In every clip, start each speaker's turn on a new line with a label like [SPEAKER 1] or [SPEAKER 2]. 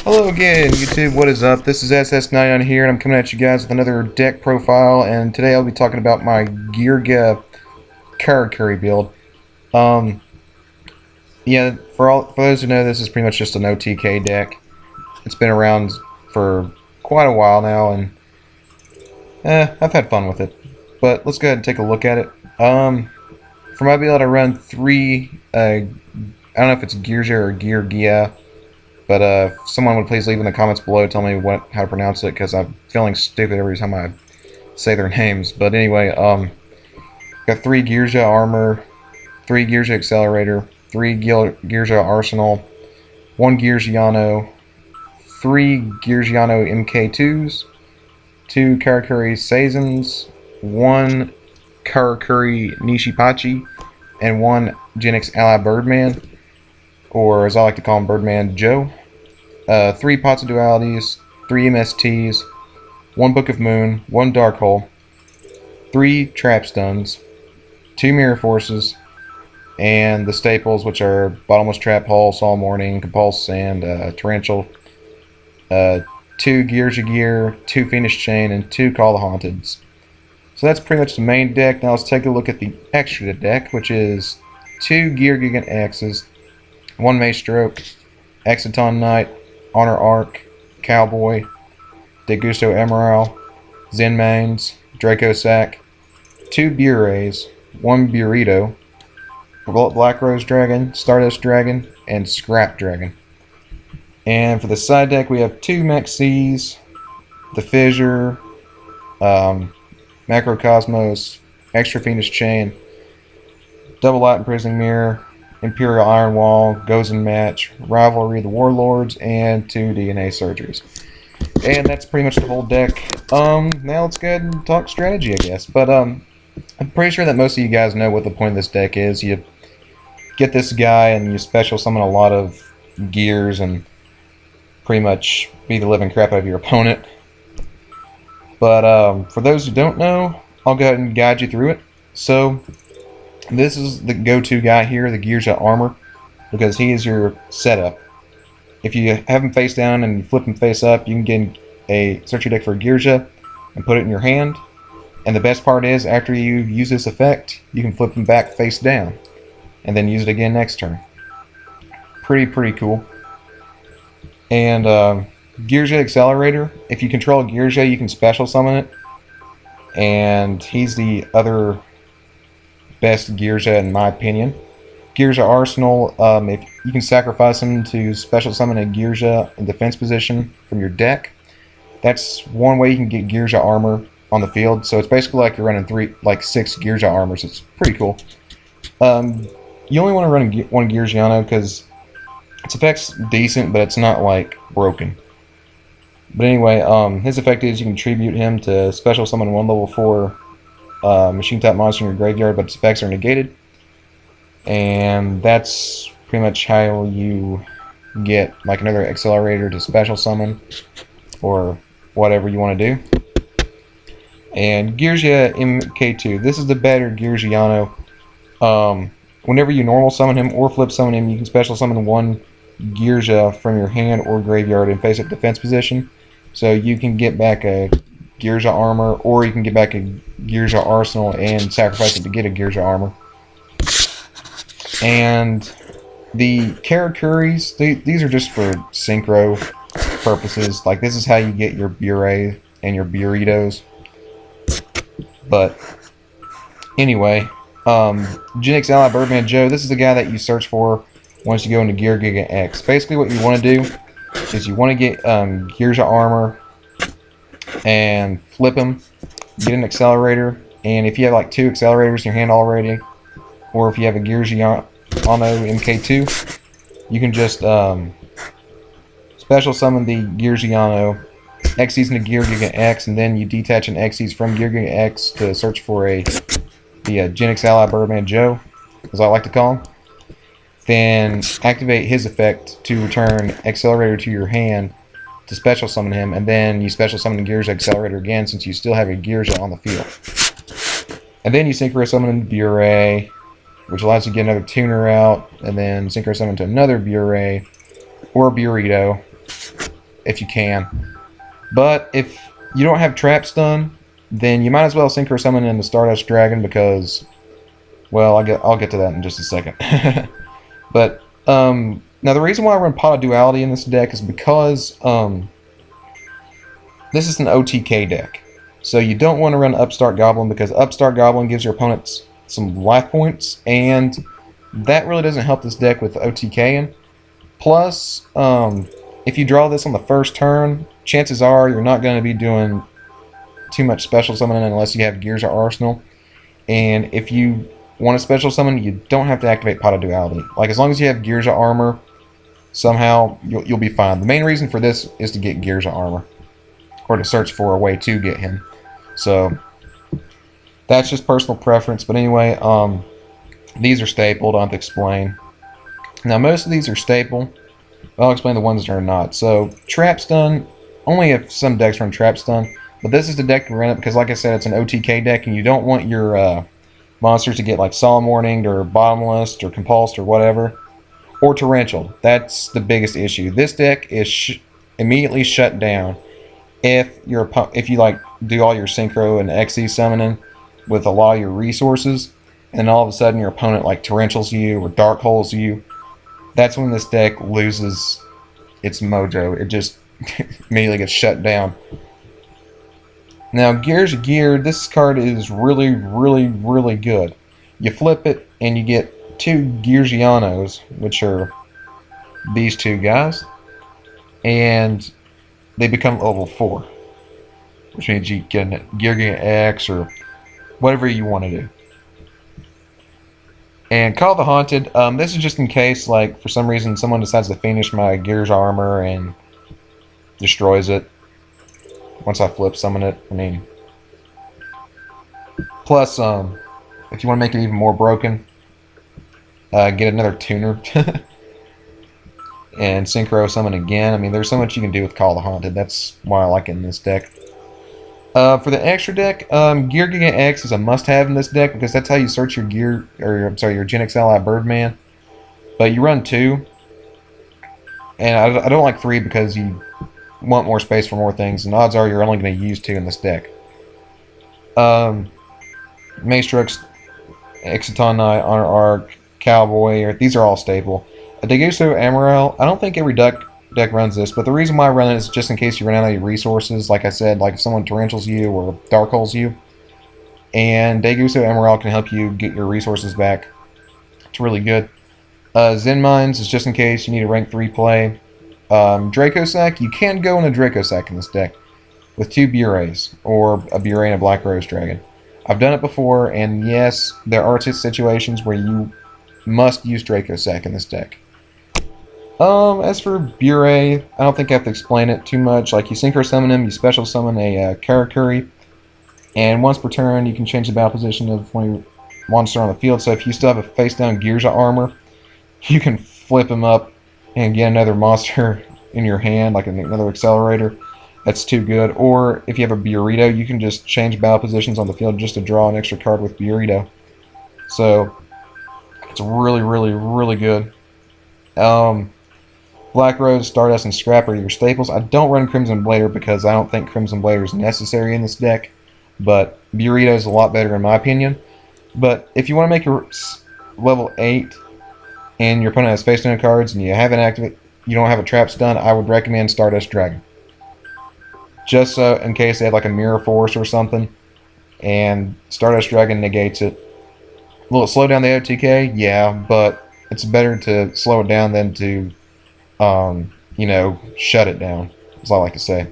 [SPEAKER 1] Hello again, YouTube. What is up? This is SS99 here, and I'm coming at you guys with another deck profile. And today I'll be talking about my Geargia Karakuri build. Um, yeah, for those who know, this is pretty much just an OTK deck. It's been around for quite a while now, and I've had fun with it. But let's go ahead and take a look at it. For my build, I run three. I don't know if it's Geargia or Geargia. But if someone would please leave in the comments below, tell me how to pronounce it, because I'm feeling stupid every time I say their names. But anyway, got 3 Geargia armor, 3 Geargia accelerator, 3 Geargia arsenal, 1 Geargiano, 3 Geargiano MK2s, 2 Karakuri Seizens, 1 Karakuri Nishipachi, and 1 Genix Ally Birdman, or as I like to call him, Birdman Joe. 3 Pots of Dualities, 3 MSTs, 1 Book of Moon, 1 Dark Hole, 3 Trap Stuns, 2 Mirror Forces, and the staples, which are Bottomless Trap Hole, Soul Morning, Compulse, and Torrential. 2 Geargia Gear, 2 Phoenix Chain, and 2 Call the Haunteds. So that's pretty much the main deck. Now let's take a look at the extra deck, which is 2 Geargia X's, 1 Maestroke, Exciton Knight, Honor Arc, Cowboy, Degusto Emerald, Zen Mains, Draco Sack, 2 Bures, 1 Burrito, Black Rose Dragon, Stardust Dragon, and Scrap Dragon. And for the side deck, we have 2 Maxis, the Fissure, Macrocosmos, Extra Phoenix Chain, Double Light Imprisoning Mirror, Imperial Iron Wall, Goes and Match, Rivalry of the Warlords, and 2 DNA Surgeries. And that's pretty much the whole deck. Now let's go ahead and talk strategy, I guess. But I'm pretty sure that most of you guys know what the point of this deck is. You get this guy and you special summon a lot of gears and pretty much beat the living crap out of your opponent. But for those who don't know, I'll go ahead and guide you through it. So this is the go-to guy here, the Geargia armor, because he is your setup. If you have him face down and you flip him face up, you can search your deck for Geargia and put it in your hand. And the best part is, after you use this effect, you can flip him back face down and then use it again next turn. Pretty cool. And Geargia Accelerator, if you control Geargia, you can special summon it. And he's the other best Geargia in my opinion. Geargia Arsenal, if you can sacrifice him to special summon a Geargia in defense position from your deck. That's one way you can get Geargia armor on the field. So it's basically like you're running 6 Geargia armors. It's pretty cool. You only want to run one Geargiano because its effect's decent, but it's not like broken. But anyway, his effect is you can tribute him to special summon 1 level 4 machine type monster in your graveyard, but its effects are negated. And that's pretty much how you get like another accelerator to special summon or whatever you want to do. And Geargia MK2, this is the better Geargiano. Whenever you normal summon him or flip summon him, you can special summon 1 Geargia from your hand or graveyard and face up defense position. So you can get back a Geargia armor, or you can get back a Geargia arsenal and sacrifice it to get a Geargia armor. And the Karakuris, these are just for synchro purposes. Like, this is how you get your Bure and your Burritos. But anyway, Genix Ally Birdman Joe, this is the guy that you search for once you go into Geargia X. Basically what you want to do is you want to get Geargia armor and flip him, get an accelerator, and if you have like 2 accelerators in your hand already, or if you have a Geargiano MK2, you can just special summon the Geargiano, Xyz into Geargia X, and then you detach an Xyz from Geargia X to search for the Genix Ally Birdman Joe, as I like to call him. Then activate his effect to return Accelerator to your hand to special summon him, and then you special summon the Geargia Accelerator again since you still have a Geargia on the field. And then you synchro summon Bure, which allows you to get another tuner out, and then synchro summon to another Bure or Burrito, if you can. But if you don't have trap stun, then you might as well synchro summon in the Stardust Dragon because, well, I'll get to that in just a second. But now the reason why I run Pot of Duality in this deck is because this is an OTK deck. So you don't want to run Upstart Goblin because Upstart Goblin gives your opponents some life points, and that really doesn't help this deck with OTKing. Plus, if you draw this on the first turn, chances are you're not going to be doing too much special summoning unless you have Geargia Arsenal. And if you want to special summon, you don't have to activate Pot of Duality. Like, as long as you have Geargia Armor, somehow you'll be fine. The main reason for this is to get Geargia Armor, or to search for a way to get him. So that's just personal preference. But anyway, these are stapled. I have to explain. Now most of these are staple. I'll explain the ones that are not. So Trap Stun, only if some decks run Trap Stun. But this is the deck to run it because, like I said, it's an OTK deck, and you don't want your monsters to get like Solemn Warning or Bottomless or Compulsed or whatever, or Torrential. That's the biggest issue. This deck is immediately shut down if you like do all your Synchro and XE summoning with a lot of your resources, and all of a sudden your opponent like Torrentials you or Dark Holes you. That's when this deck loses its mojo. It just immediately gets shut down. Now, Geargia Gear, this card is really, really, really good. You flip it, and you get 2 Geargianos, which are these 2 guys, and they become level 4, which means you get Geargia X or whatever you want to do. And Call the Haunted, this is just in case, like, for some reason someone decides to finish my Gear's armor and destroys it. Once I flip summon it, I mean. Plus, if you want to make it even more broken, get another tuner and synchro summon again. I mean, there's so much you can do with Call the Haunted. That's why I like it in this deck. For the extra deck, Geargia X is a must-have in this deck because that's how you search your your Gen X Ally Birdman. But you run 2, and I don't like 3 because you want more space for more things, and odds are you're only going to use 2 in this deck. Maestrux, Exciton Knight, Honor Arc, Cowboy, these are all staple. Degusto Amaral, I don't think every deck runs this, but the reason why I run it is just in case you run out of your resources. Like I said, like if someone Torrentials you or Dark Holes you, and Degusto Amaral can help you get your resources back. It's really good. Zen Mines is just in case you need a rank 3 play. Draco Sack, you can go in a Draco Sack in this deck with 2 Bureys, or a Burey and a Black Rose Dragon. I've done it before, and yes, there are situations where you must use Draco Sack in this deck. As for Burey, I don't think I have to explain it too much. Like, you Synchro Summon him, you Special Summon a Karakuri, and once per turn, you can change the battle position of one of your monster on the field. So if you still have a face-down Geargia armor, you can flip him up and get another monster in your hand, like another accelerator. That's too good. Or if you have a Burrito, you can just change battle positions on the field just to draw an extra card with Burrito. So it's really, really, really good. Black Rose, Stardust, and Scrap are your staples. I don't run Crimson Blader because I don't think Crimson Blader is necessary in this deck, but Burrito is a lot better in my opinion. But if you want to make your level 8 and your opponent has face down cards and you don't have a trap stun, I would recommend Stardust Dragon. Just so in case they have like a Mirror Force or something, and Stardust Dragon negates it. Will it slow down the OTK? Yeah, but it's better to slow it down than to, shut it down, is all I like to say.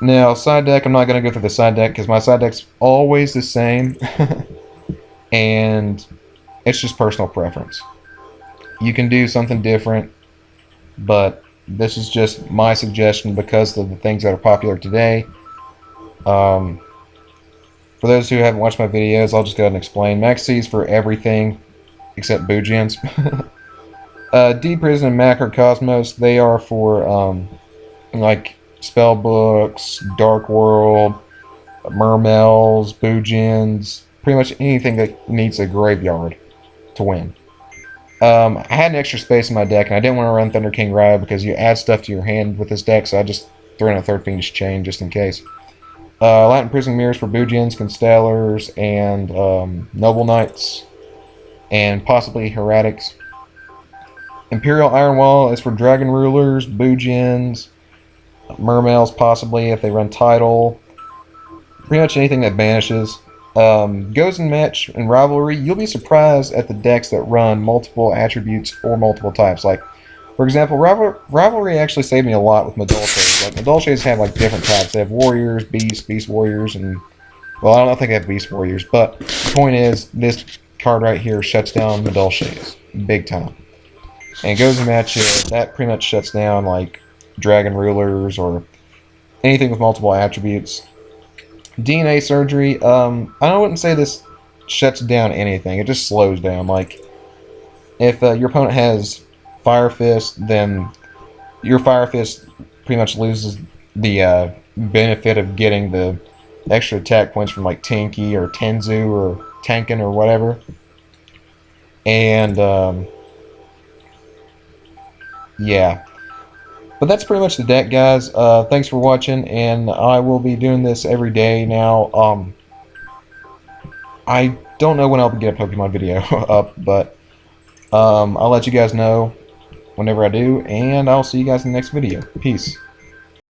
[SPEAKER 1] Now, side deck, I'm not going to go through the side deck because my side deck's always the same, and it's just personal preference. You can do something different, but this is just my suggestion because of the things that are popular today. For those who haven't watched my videos, I'll just go ahead and explain. Maxis for everything except Bujins. Deep Prison and Macrocosmos, they are for like spell books, Dark World, Mermels, Bujins, pretty much anything that needs a graveyard to win. I had an extra space in my deck, and I didn't want to run Thunder King Ride because you add stuff to your hand with this deck, so I just threw in a Third Fiendish Chain just in case. Latin Prison Mirrors for Bujins, Constellars, and Noble Knights, and possibly Heretics. Imperial Iron Wall is for Dragon Rulers, Bujins, Mermails possibly if they run Tidal. Pretty much anything that banishes. Goes in match and rivalry, you'll be surprised at the decks that run multiple attributes or multiple types. Like, for example, rivalry actually saved me a lot with Madolches. Like, Madolches have like different types. They have warriors, beast warriors, and well, I don't think they have beast warriors. But the point is, this card right here shuts down Madolches big time. And goes in match, that pretty much shuts down like dragon rulers or anything with multiple attributes. DNA surgery, I wouldn't say this shuts down anything. It just slows down. Like, if your opponent has Fire Fist, then your Fire Fist pretty much loses the benefit of getting the extra attack points from like Tinky or Tenzu or Tankin or whatever. And yeah. But that's pretty much the deck, guys. Thanks for watching, and I will be doing this every day now. I don't know when I'll get a Pokemon video up, but I'll let you guys know whenever I do, and I'll see you guys in the next video. Peace.